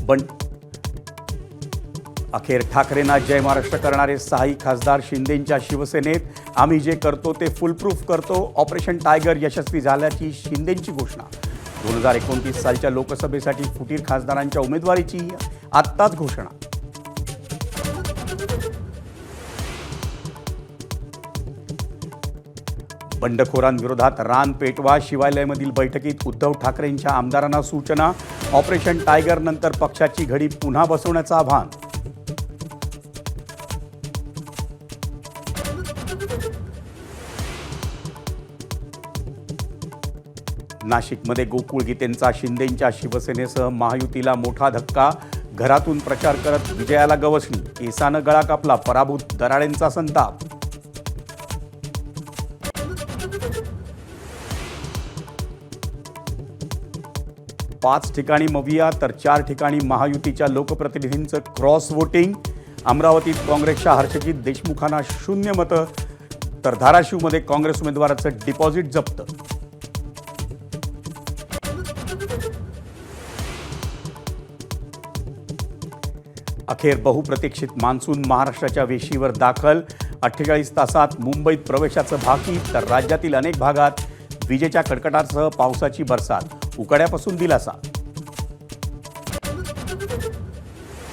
पण अखेर ठाकरेंना जय महाराष्ट्र करणारे सहाही खासदार शिंदेंच्या शिवसेनेत आम्ही जे करतो ते फुलप्रूफ करतो. ऑपरेशन टायगर यशस्वी झाल्याची शिंदेंची घोषणा. 2029 सालच्या लोकसभेसाठी फुटीर खासदारांच्या उमेदवारीची आत्ताच घोषणा. बंडखोरांविरोधात रान पेटवा. शिवालयामधील बैठकीत उद्धव ठाकरेंच्या आमदारांना सूचना. ऑपरेशन टायगर नंतर पक्षाची घडी पुन्हा बसवण्याचं आवाहन. नाशिकमध्ये गोकुळ गीतेंचा शिंदेंच्या शिवसेनेसह महायुतीला मोठा धक्का. घरातून प्रचार करत विजयाला गवसणी. केसानं गळा कापला. पराभूत दराडेंचा संताप. पाच ठिकाणी मविया तर 4 ठिकाणी महायुतीच्या लोकप्रतिनिधींचं क्रॉस वोटिंग. अमरावतीत काँग्रेसच्या हर्षजित देशमुखांना 0 मतं तर धाराशिवमध्ये काँग्रेस उमेदवाराचं डिपॉझिट जप्त. अखेर बहुप्रतीक्षित मान्सून महाराष्ट्राच्या वेशीवर दाखल. 48 तासात मुंबईत प्रवेशाचं भाकी तर राज्यातील अनेक भागात विजेच्या कडकडाटासह पावसाची बरसात. उकाड्यापासून दिलासा.